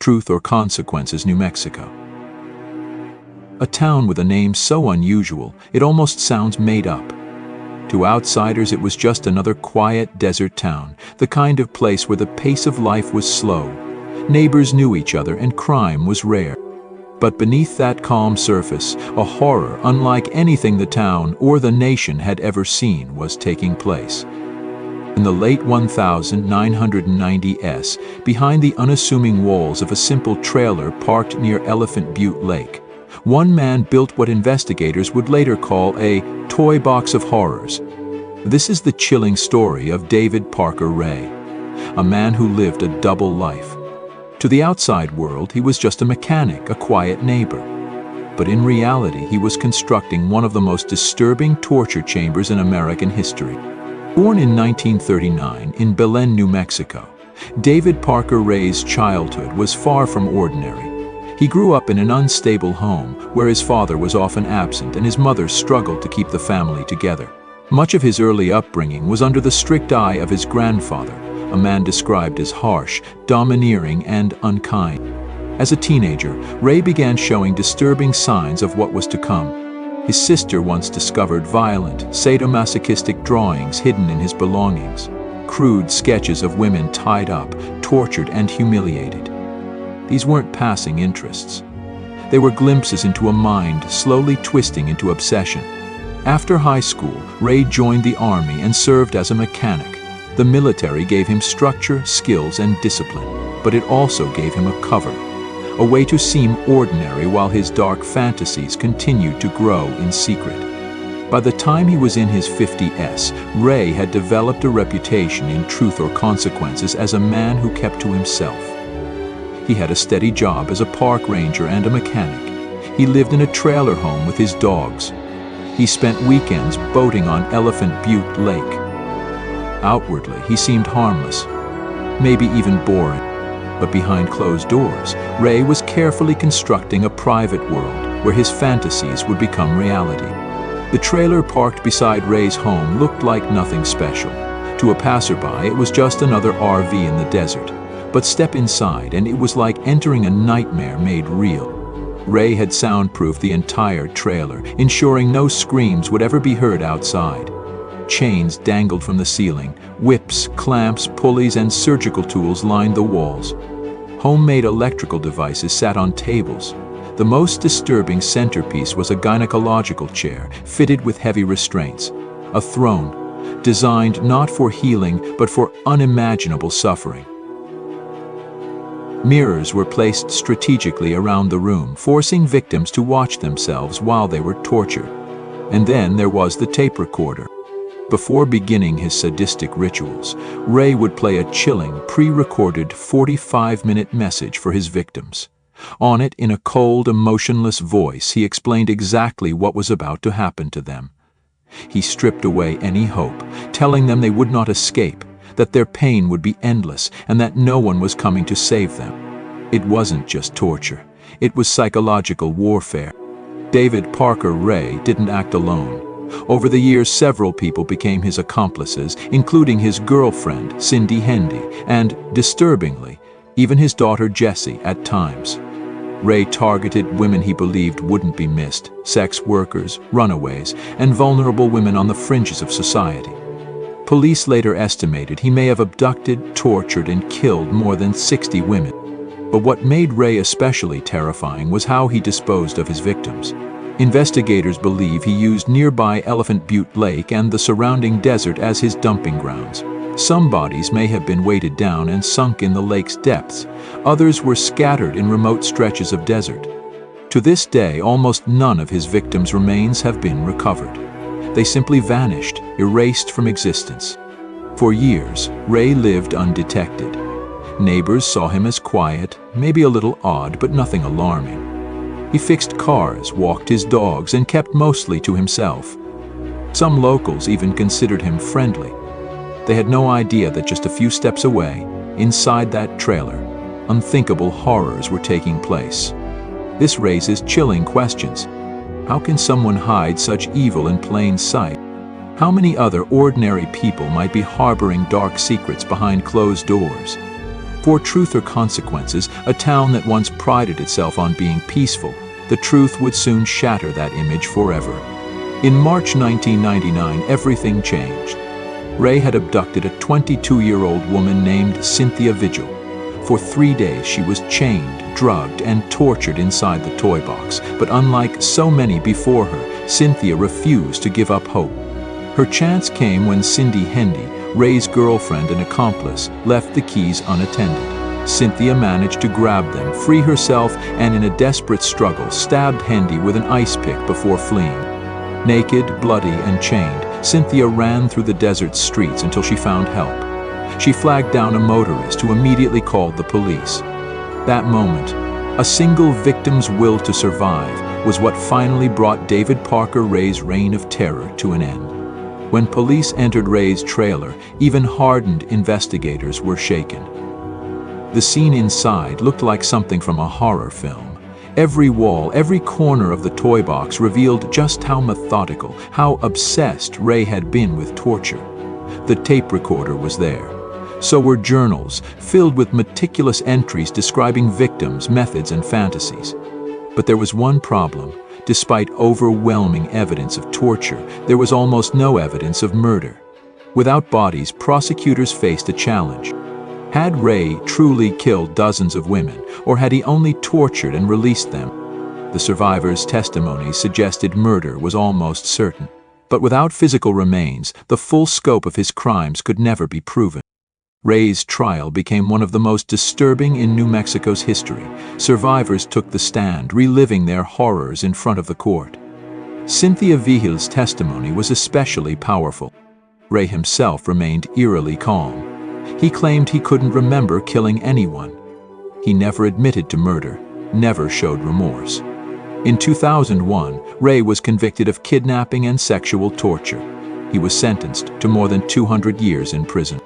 Truth or Consequences, New Mexico. A town with a name so unusual, it almost sounds made up. To outsiders, it was just another quiet desert town, the kind of place where the pace of life was slow. Neighbors knew each other and crime was rare. But beneath that calm surface, a horror unlike anything the town or the nation had ever seen was taking place. In the late 1990s, behind the unassuming walls of a simple trailer parked near Elephant Butte Lake, one man built what investigators would later call a toy box of horrors. This is the chilling story of David Parker Ray, a man who lived a double life. To the outside world, he was just a mechanic, a quiet neighbor. But in reality, he was constructing one of the most disturbing torture chambers in American history. Born in 1939 in Belen, New Mexico, David Parker Ray's childhood was far from ordinary. He grew up in an unstable home where his father was often absent and his mother struggled to keep the family together. Much of his early upbringing was under the strict eye of his grandfather, a man described as harsh, domineering, and unkind. As a teenager, Ray began showing disturbing signs of what was to come. His sister once discovered violent, sadomasochistic drawings hidden in his belongings, crude sketches of women tied up, tortured, and humiliated. These weren't passing interests. They were glimpses into a mind slowly twisting into obsession. After high school, Ray joined the Army and served as a mechanic. The military gave him structure, skills, and discipline, but it also gave him a cover, a way to seem ordinary while his dark fantasies continued to grow in secret. By the time he was in his 50s, Ray had developed a reputation in Truth or Consequences as a man who kept to himself. He had a steady job as a park ranger and a mechanic. He lived in a trailer home with his dogs. He spent weekends boating on Elephant Butte Lake. Outwardly, he seemed harmless, maybe even boring. But behind closed doors, Ray was carefully constructing a private world where his fantasies would become reality. The trailer parked beside Ray's home looked like nothing special. To a passerby, it was just another RV in the desert. But step inside and it was like entering a nightmare made real. Ray had soundproofed the entire trailer, ensuring no screams would ever be heard outside. Chains dangled from the ceiling, whips, clamps, pulleys, and surgical tools lined the walls. Homemade electrical devices sat on tables. The most disturbing centerpiece was a gynecological chair fitted with heavy restraints, a throne, designed not for healing but for unimaginable suffering. Mirrors were placed strategically around the room, forcing victims to watch themselves while they were tortured. And then there was the tape recorder. Before beginning his sadistic rituals, Ray would play a chilling, pre-recorded 45-minute message for his victims. On it, in a cold, emotionless voice, he explained exactly what was about to happen to them. He stripped away any hope, telling them they would not escape, that their pain would be endless, and that no one was coming to save them. It wasn't just torture. It was psychological warfare. David Parker Ray didn't act alone. Over the years, several people became his accomplices, including his girlfriend, Cindy Hendy, and, disturbingly, even his daughter Jessie at times. Ray targeted women he believed wouldn't be missed, sex workers, runaways, and vulnerable women on the fringes of society. Police later estimated he may have abducted, tortured, and killed more than 60 women. But what made Ray especially terrifying was how he disposed of his victims. Investigators believe he used nearby Elephant Butte Lake and the surrounding desert as his dumping grounds. Some bodies may have been weighted down and sunk in the lake's depths. Others were scattered in remote stretches of desert. To this day, almost none of his victims' remains have been recovered. They simply vanished, erased from existence. For years, Ray lived undetected. Neighbors saw him as quiet, maybe a little odd, but nothing alarming. He fixed cars, walked his dogs, and kept mostly to himself. Some locals even considered him friendly. They had no idea that just a few steps away, inside that trailer, unthinkable horrors were taking place. This raises chilling questions. How can someone hide such evil in plain sight? How many other ordinary people might be harboring dark secrets behind closed doors? For Truth or Consequences, a town that once prided itself on being peaceful, the truth would soon shatter that image forever. In March 1999, everything changed. Ray had abducted a 22-year-old woman named Cynthia Vigil. For 3 days, she was chained, drugged, and tortured inside the toy box. But unlike so many before her, Cynthia refused to give up hope. Her chance came when Cindy Hendy, Ray's girlfriend and accomplice, left the keys unattended. Cynthia managed to grab them, free herself, and in a desperate struggle, stabbed Hendy with an ice pick before fleeing. Naked, bloody, and chained, Cynthia ran through the desert streets until she found help. She flagged down a motorist who immediately called the police. That moment, a single victim's will to survive, was what finally brought David Parker Ray's reign of terror to an end. When police entered Ray's trailer, even hardened investigators were shaken. The scene inside looked like something from a horror film. Every wall, every corner of the toy box revealed just how methodical, how obsessed Ray had been with torture. The tape recorder was there. So were journals, filled with meticulous entries describing victims, methods, and fantasies. But there was one problem. Despite overwhelming evidence of torture, there was almost no evidence of murder. Without bodies, prosecutors faced a challenge. Had Ray truly killed dozens of women, or had he only tortured and released them? The survivors' testimonies suggested murder was almost certain. But without physical remains, the full scope of his crimes could never be proven. Ray's trial became one of the most disturbing in New Mexico's history. Survivors took the stand, reliving their horrors in front of the court. Cynthia Vigil's testimony was especially powerful. Ray himself remained eerily calm. He claimed he couldn't remember killing anyone. He never admitted to murder, never showed remorse. In 2001, Ray was convicted of kidnapping and sexual torture. He was sentenced to more than 200 years in prison.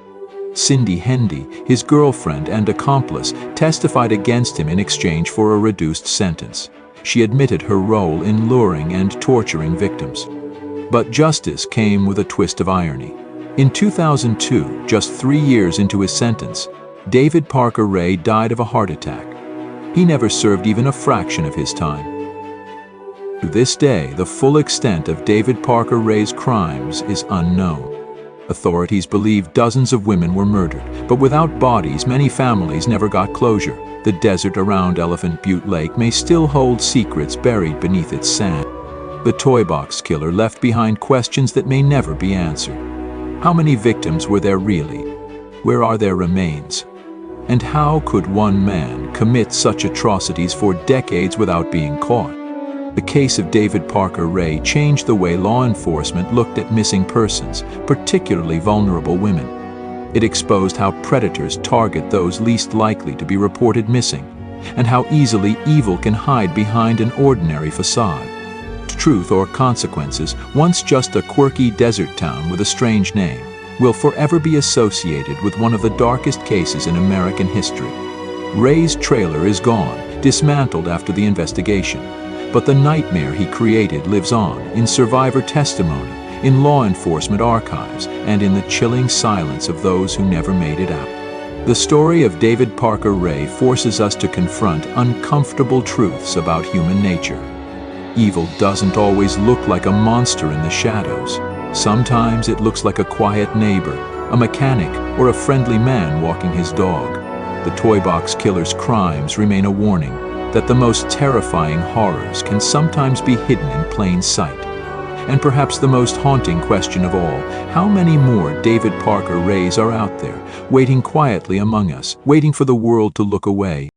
Cindy Hendy, his girlfriend and accomplice, testified against him in exchange for a reduced sentence. She admitted her role in luring and torturing victims. But justice came with a twist of irony. In 2002, just 3 years into his sentence, David Parker Ray died of a heart attack. He never served even a fraction of his time. To this day, the full extent of David Parker Ray's crimes is unknown. Authorities believe dozens of women were murdered, but without bodies, many families never got closure. The desert around Elephant Butte Lake may still hold secrets buried beneath its sand. The toy box killer left behind questions that may never be answered. How many victims were there really? Where are their remains? And how could one man commit such atrocities for decades without being caught? The case of David Parker Ray changed the way law enforcement looked at missing persons, particularly vulnerable women. It exposed how predators target those least likely to be reported missing, and how easily evil can hide behind an ordinary facade. Truth or Consequences, once just a quirky desert town with a strange name, will forever be associated with one of the darkest cases in American history. Ray's trailer is gone, dismantled after the investigation. But the nightmare he created lives on in survivor testimony, in law enforcement archives, and in the chilling silence of those who never made it out. The story of David Parker Ray forces us to confront uncomfortable truths about human nature. Evil doesn't always look like a monster in the shadows. Sometimes it looks like a quiet neighbor, a mechanic, or a friendly man walking his dog. The toy box killer's crimes remain a warning that the most terrifying horrors can sometimes be hidden in plain sight. And perhaps the most haunting question of all, how many more David Parker Rays are out there, waiting quietly among us, waiting for the world to look away?